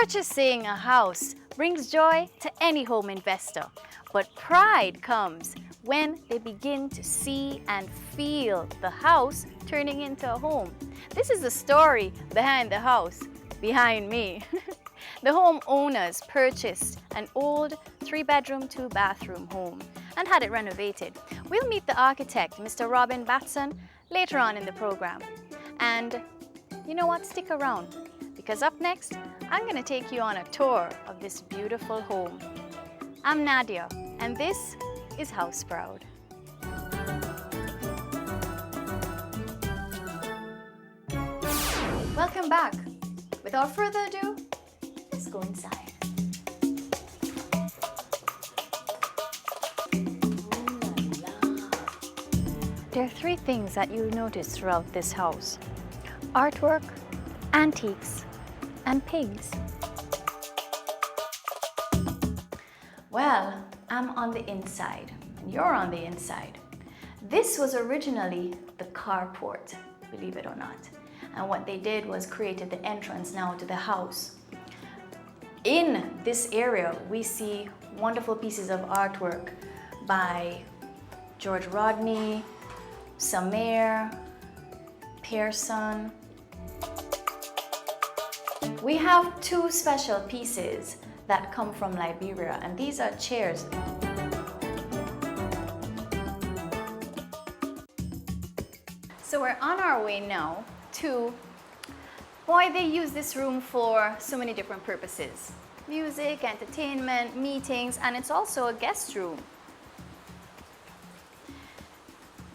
Purchasing a house brings joy to any home investor, but pride comes when they begin to see and feel the house turning into a home. This is the story behind the house behind me. The homeowners purchased an old 3-bedroom, 2-bathroom home and had it renovated. We'll meet the architect, Mr. Robin Baston, later on in the program. And you know what? Stick around, because up next, I'm going to take you on a tour of this beautiful home. I'm Nadia, and this is House Proud. Welcome back. Without further ado, let's go inside. There are 3 things that you'll notice throughout this house: artwork, antiques, and pigs. Well, I'm on the inside, and you're on the inside. This was originally the carport, believe it or not. And what they did was created the entrance now to the house. In this area, we see wonderful pieces of artwork by George Rodney, Samir, Pearson. We have 2 special pieces that come from Liberia, and these are chairs. So we're on our way now to, boy, they use this room for so many different purposes. Music, entertainment, meetings, and it's also a guest room.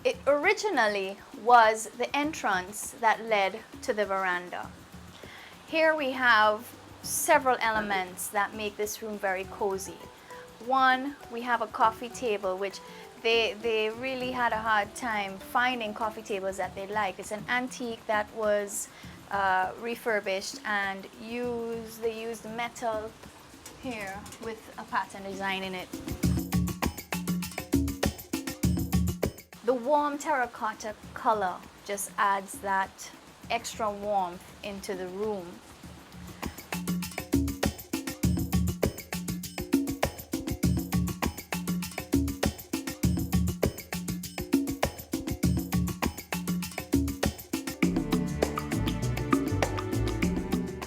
It originally was the entrance that led to the veranda. Here we have several elements that make this room very cozy. One, we have a coffee table, which they really had a hard time finding coffee tables that they like. It's an antique that was refurbished and they used metal here with a pattern design in it. The warm terracotta color just adds that extra warmth into the room.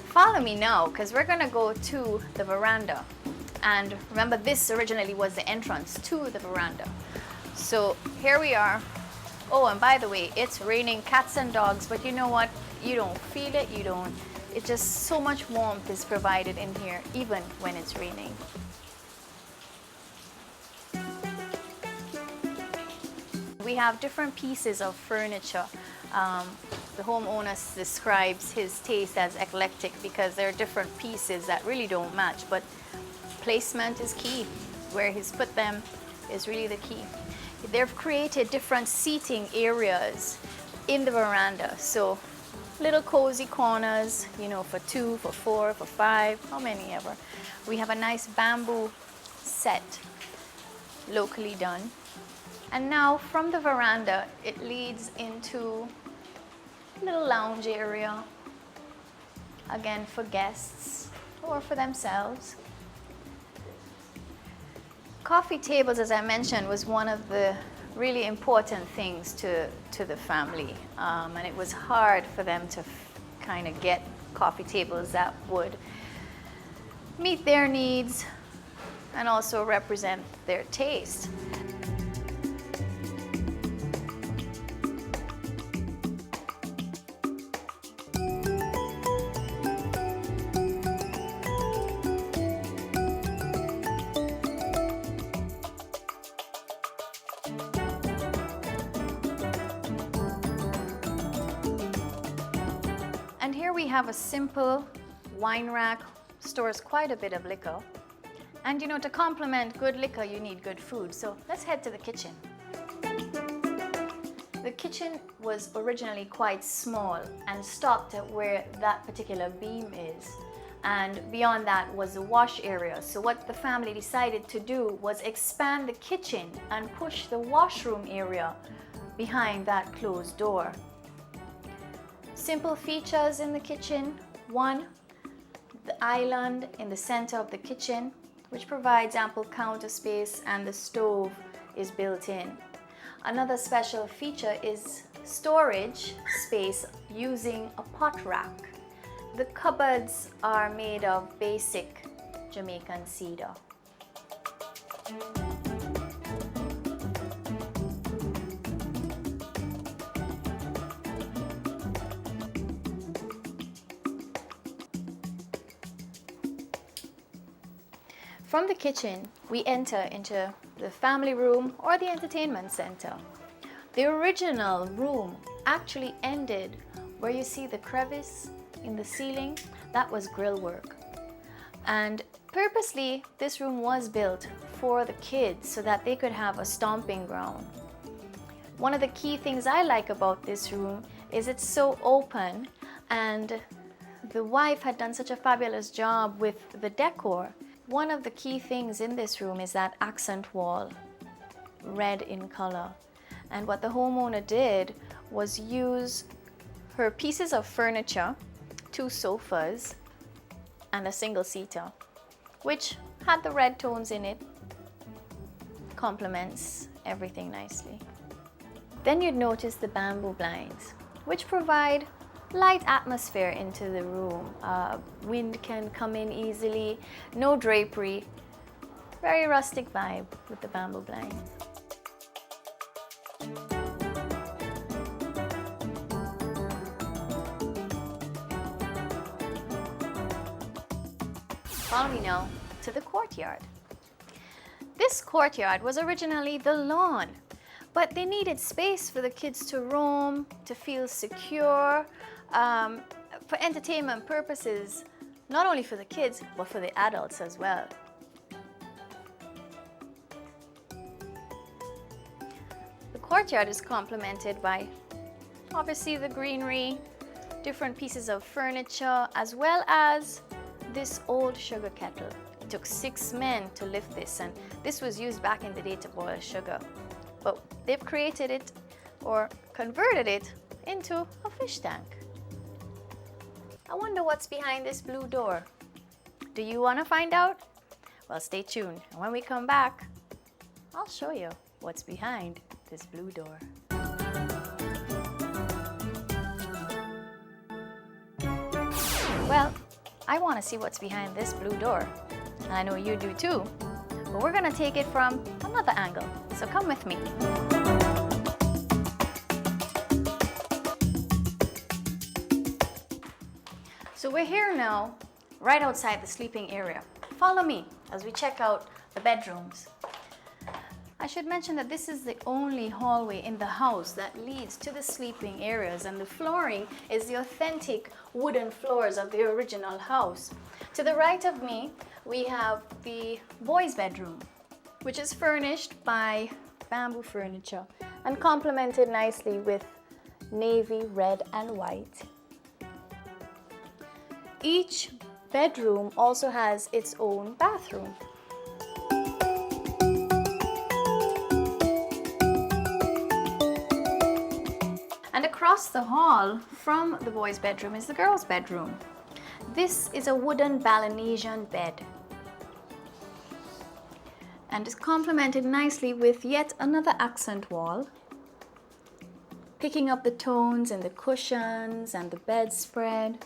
Follow me now, because we're going to go to the veranda. And remember, this originally was the entrance to the veranda. So here we are. Oh, and by the way, it's raining cats and dogs, but you know what? You don't feel it, it's just so much warmth is provided in here, even when it's raining. We have different pieces of furniture. The homeowner describes his taste as eclectic because there are different pieces that really don't match, but placement is key. Where he's put them is really the key. They've created different seating areas in the veranda. So little cozy corners, you know, for 2, for 4, for 5, how many ever. We have a nice bamboo set, locally done. And now from the veranda, it leads into a little lounge area, again for guests or for themselves. Coffee tables, as I mentioned, was one of the really important things to the family, and it was hard for them to kind of get coffee tables that would meet their needs and also represent their taste. And here we have a simple wine rack, stores quite a bit of liquor. And you know, to complement good liquor, you need good food. So let's head to the kitchen. The kitchen was originally quite small and stopped at where that particular beam is. And beyond that was the wash area. So what the family decided to do was expand the kitchen and push the washroom area behind that closed door. Simple features in the kitchen. One, the island in the center of the kitchen, which provides ample counter space, and the stove is built in. Another special feature is storage space using a pot rack. The cupboards are made of basic Jamaican cedar. From the kitchen, we enter into the family room or the entertainment center. The original room actually ended where you see the crevice in the ceiling. That was grill work. And purposely, this room was built for the kids so that they could have a stomping ground. One of the key things I like about this room is it's so open, and the wife had done such a fabulous job with the decor. One of the key things in this room is that accent wall, red in color. And what the homeowner did was use her pieces of furniture, 2 sofas and a single seater, which had the red tones in it, complements everything nicely. Then you'd notice the bamboo blinds, which provide light atmosphere into the room. Wind can come in easily, no drapery, very rustic vibe with the bamboo blind. Follow me now to the courtyard. This courtyard was originally the lawn, but they needed space for the kids to roam, to feel secure, for entertainment purposes, not only for the kids, but for the adults as well. The courtyard is complemented by, obviously, the greenery, different pieces of furniture, as well as this old sugar kettle. It took 6 men to lift this, and this was used back in the day to boil sugar. But they've created it, or converted it, into a fish tank. I wonder what's behind this blue door. Do you want to find out? Well, stay tuned, and when we come back, I'll show you what's behind this blue door. Well, I want to see what's behind this blue door. And I know you do too. But we're going to take it from another angle. So come with me. So we're here now, right outside the sleeping area. Follow me as we check out the bedrooms. I should mention that this is the only hallway in the house that leads to the sleeping areas, and the flooring is the authentic wooden floors of the original house. To the right of me, we have the boys' bedroom, which is furnished by bamboo furniture and complemented nicely with navy, red, and white. Each bedroom also has its own bathroom. And across the hall from the boys' bedroom is the girls' bedroom. This is a wooden Balinesian bed, and is complemented nicely with yet another accent wall, picking up the tones and the cushions and the bedspread.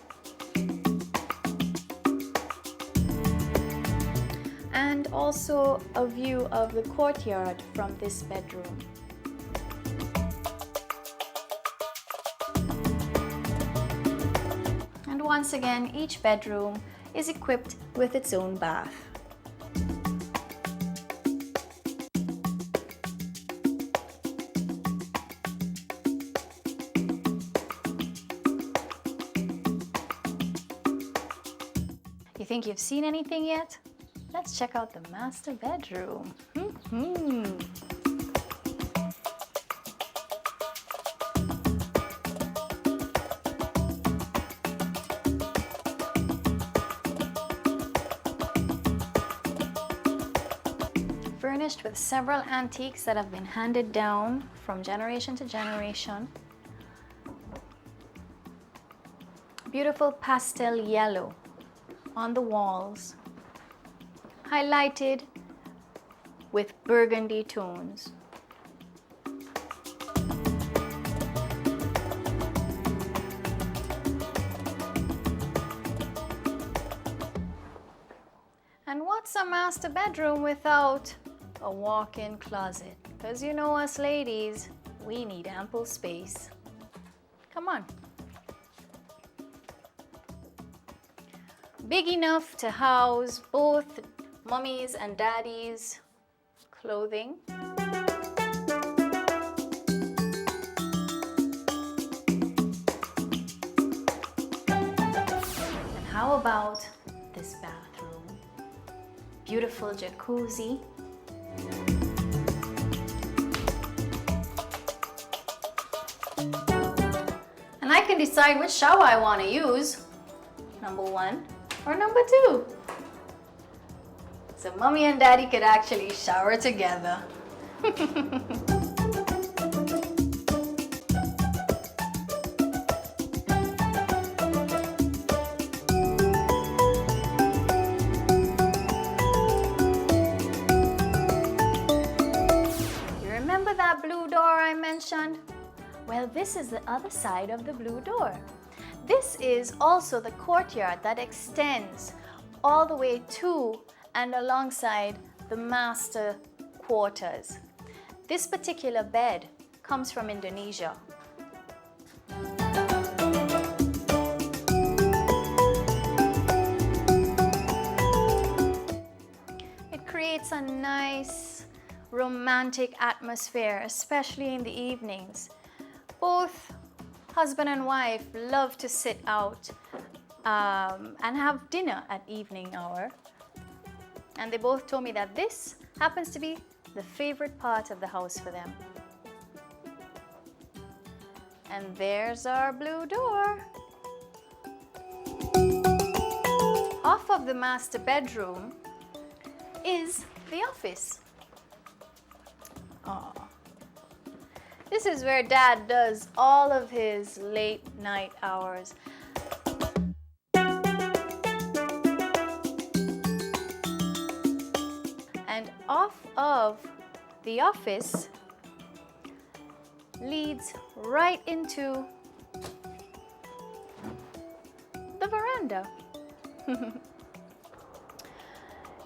And also a view of the courtyard from this bedroom. And once again, each bedroom is equipped with its own bath. You think you've seen anything yet? Let's check out the master bedroom. Furnished with several antiques that have been handed down from generation to generation. Beautiful pastel yellow on the walls, highlighted with burgundy tones. And what's a master bedroom without a walk-in closet? Because you know us ladies, we need ample space. Come on. Big enough to house both mommy's and daddy's clothing. And how about this bathroom? Beautiful jacuzzi. And I can decide which shower I want to use, number 1 or number 2. So mommy and daddy could actually shower together. You remember that blue door I mentioned? Well, this is the other side of the blue door. This is also the courtyard that extends all the way to and alongside the master quarters. This particular bed comes from Indonesia. It creates a nice romantic atmosphere, especially in the evenings. Both husband and wife love to sit out and have dinner at evening hour. And they both told me that this happens to be the favorite part of the house for them. And there's our blue door. Off of the master bedroom is the office. Aww. This is where Dad does all of his late night hours. And off of the office leads right into the veranda.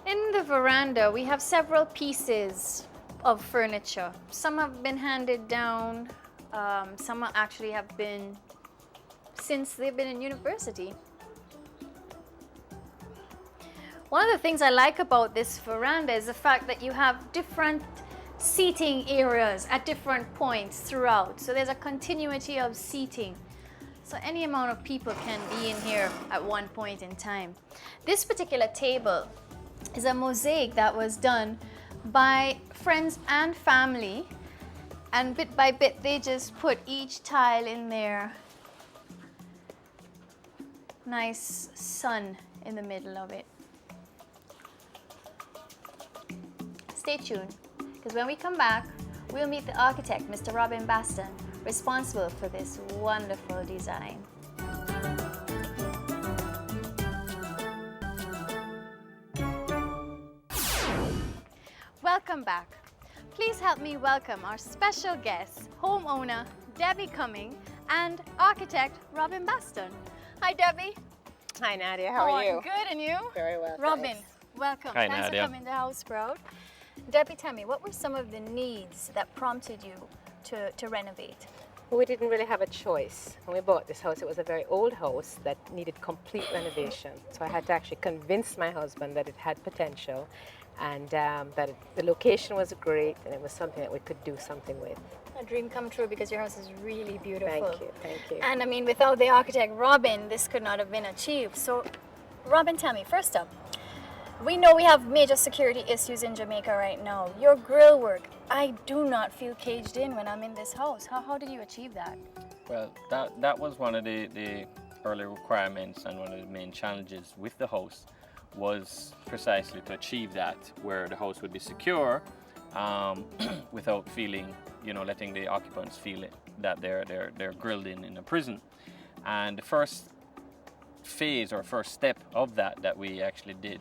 In the veranda, we have several pieces of furniture. Some have been handed down, some actually have been since they've been in university. One of the things I like about this veranda is the fact that you have different seating areas at different points throughout. So there's a continuity of seating. So any amount of people can be in here at one point in time. This particular table is a mosaic that was done by friends and family, and bit by bit they just put each tile in there. Nice sun in the middle of it. Stay tuned, because when we come back, we'll meet the architect, Mr. Robin Baston, responsible for this wonderful design. Welcome back. Please help me welcome our special guests, homeowner Debbie Cumming and architect Robin Baston. Hi, Debbie. Hi, Nadia. How are you? Good, and you? Very well. Robin, thanks. welcome. Hi, Thanks Nadia. for coming to House Proud. Debbie, tell me, what were some of the needs that prompted you to renovate? Well, we didn't really have a choice. When we bought this house, it was a very old house that needed complete renovation. So I had to actually convince my husband that it had potential, and the location was great, and it was something that we could do something with. A dream come true, because your house is really beautiful. Thank you. And I mean, without the architect Robin, this could not have been achieved. So, Robin, tell me, first up, we know we have major security issues in Jamaica right now. Your grill work, I do not feel caged in when I'm in this house. How did you achieve that? Well, that was one of the early requirements, and one of the main challenges with the house was precisely to achieve that, where the house would be secure without feeling, letting the occupants feel it, that they're grilled in a prison. And the first phase or first step of that we actually did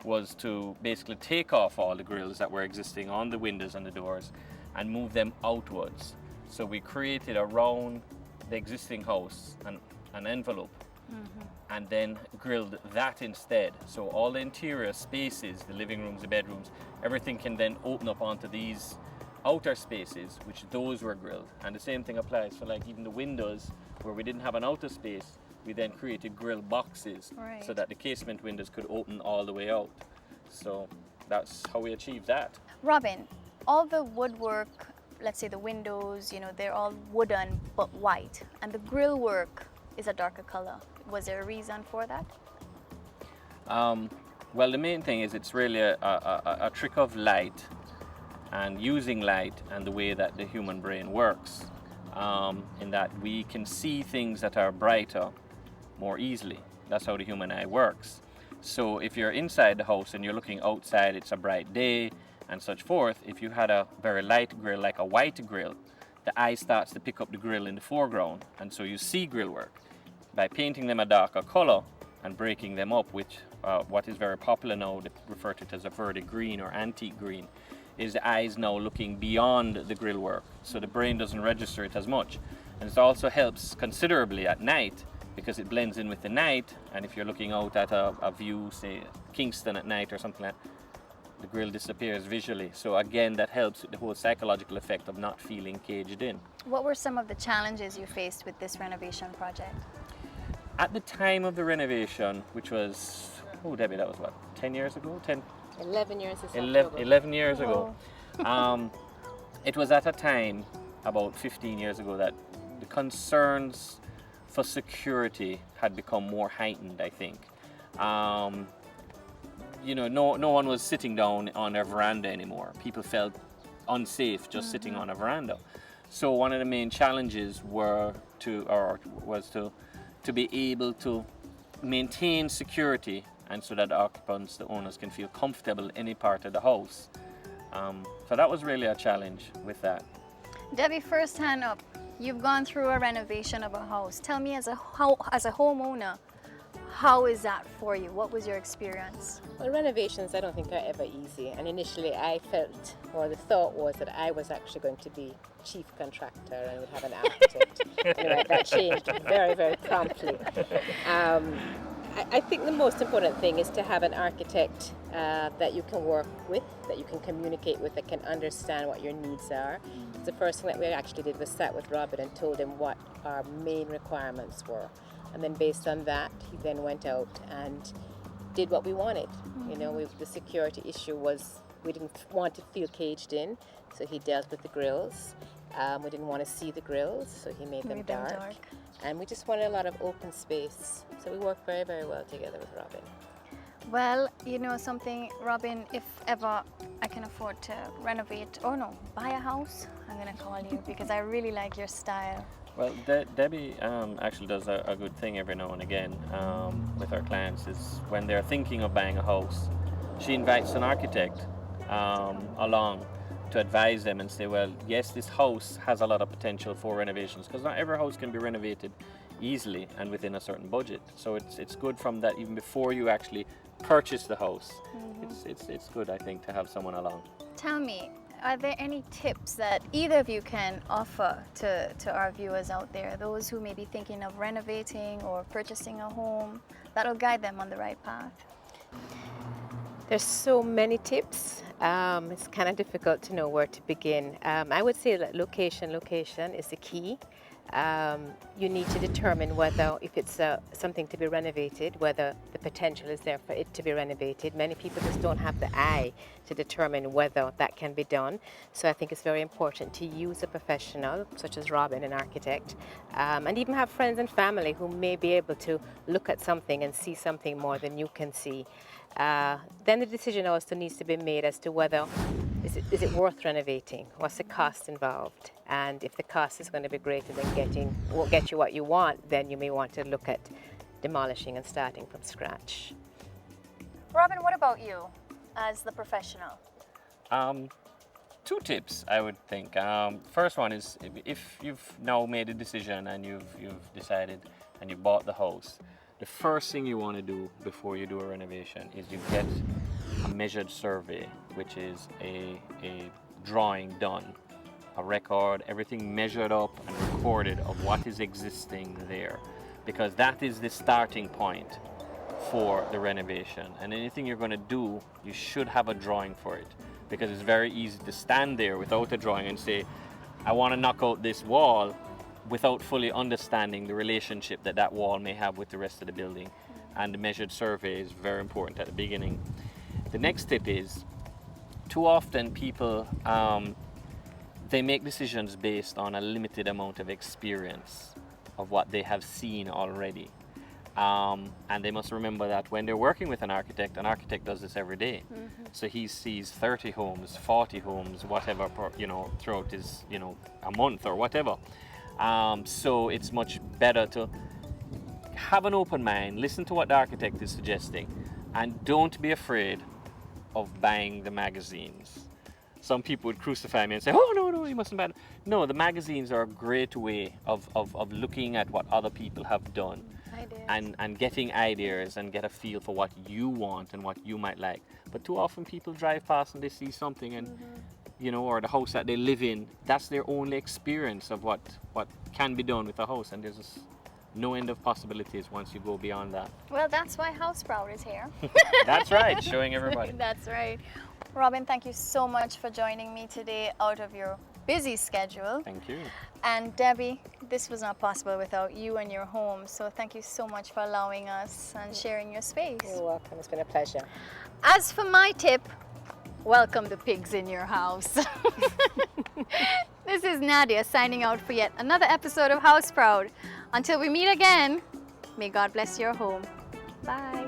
was to basically take off all the grills that were existing on the windows and the doors and move them outwards. So we created around the existing house an envelope and then grilled that instead. So all the interior spaces, the living rooms, the bedrooms, everything can then open up onto these outer spaces, which those were grilled. And the same thing applies for like even the windows where we didn't have an outer space, we then created grill boxes so that the casement windows could open all the way out. So that's how we achieved that. Robin, all the woodwork, let's say the windows, you know, they're all wooden but white, and the grill work is a darker color. Was there a reason for that? Well, the main thing is it's really a trick of light and using light and the way that the human brain works, in that we can see things that are brighter more easily. That's how the human eye works. So if you're inside the house and you're looking outside, it's a bright day and such forth. If you had a very light grill, like a white grill, the eye starts to pick up the grill in the foreground, and so you see grill work. By painting them a darker color and breaking them up, which what is very popular now, they refer to it as a verde green or antique green, is the eyes now looking beyond the grill work, so the brain doesn't register it as much. And it also helps considerably at night because it blends in with the night, and if you're looking out at a view, say Kingston at night or something like that, the grill disappears visually. So again, that helps with the whole psychological effect of not feeling caged in. What were some of the challenges you faced with this renovation project? At the time of the renovation, which was, oh Debbie, that was what, 10 years ago? 11 years is 11 years ago. It was at a time, about 15 years ago, that the concerns for security had become more heightened, I think. You know, no one was sitting down on their veranda anymore. People felt unsafe just sitting on a veranda. So one of the main challenges was to be able to maintain security, and so that the occupants, the owners, can feel comfortable in any part of the house. So that was really a challenge with that. Debbie, first hand up, you've gone through a renovation of a house. Tell me, as a homeowner, how is that for you? What was your experience? Well, renovations I don't think are ever easy, and initially I felt, or the thought was, that I was actually going to be chief contractor and would have an architect. Anyway, that changed very, very promptly. I think the most important thing is to have an architect that you can work with, that you can communicate with, that can understand what your needs are. The first thing that we actually did was sat with Robin and told him what our main requirements were. And then based on that, he then went out and did what we wanted. You know, the security issue was we didn't want to feel caged in, so he dealt with the grills. We didn't want to see the grills, so he made them dark. And we just wanted a lot of open space. So we worked very, very well together with Robin. Well, you know something, Robin, if ever I can afford to renovate, or no, buy a house, I'm going to call you because I really like your style. Well, Debbie actually does a good thing every now and again with our clients, is when they're thinking of buying a house, she invites an architect along to advise them and say, well, yes, this house has a lot of potential for renovations, because not every house can be renovated easily and within a certain budget. So it's good from that, even before you actually purchase the house. It's good, I think, to have someone along. Tell me, are there any tips that either of you can offer to our viewers out there, those who may be thinking of renovating or purchasing a home, that'll guide them on the right path? There's so many tips. It's kind of difficult to know where to begin. I would say that location is the key. You need to determine whether, if it's something to be renovated, whether the potential is there for it to be renovated. Many people just don't have the eye to determine whether that can be done. So I think it's very important to use a professional, such as Robin, an architect, and even have friends and family who may be able to look at something and see something more than you can see. Then the decision also needs to be made as to whether is it worth renovating? What's the cost involved? And if the cost is going to be greater than won't get you what you want, then you may want to look at demolishing and starting from scratch. Robin, what about you as the professional? Two tips, I would think. First one is, if you've now made a decision and you've decided and you bought the house, the first thing you want to do before you do a renovation is you get a measured survey, which is a drawing done, a record, everything measured up and recorded of what is existing there, because that is the starting point for the renovation. And anything you're going to do, you should have a drawing for it, because it's very easy to stand there without a drawing and say, I want to knock out this wall, without fully understanding the relationship that that wall may have with the rest of the building. And the measured survey is very important at the beginning. The next tip is, too often people, they make decisions based on a limited amount of experience of what they have seen already. And they must remember that when they're working with an architect does this every day. So he sees 30 homes, 40 homes, whatever, throughout his, a month or whatever. So it's much better to have an open mind, listen to what the architect is suggesting, and don't be afraid of buying the magazines. Some people would crucify me and say, oh, no, you mustn't buy them. No, the magazines are a great way of looking at what other people have done and getting ideas and get a feel for what you want and what you might like. But too often people drive past and they see something and or the house that they live in, that's their only experience of what can be done with a house, and there's just no end of possibilities once you go beyond that. Well, that's why House Proud is here. That's right, showing everybody. That's right. Robin, thank you so much for joining me today out of your busy schedule. Thank you. And Debbie, this was not possible without you and your home, so thank you so much for allowing us and sharing your space. You're welcome. It's been a pleasure. As for my tip, welcome the pigs in your house. This is Nadia signing out for yet another episode of House Proud. Until we meet again, may God bless your home. Bye.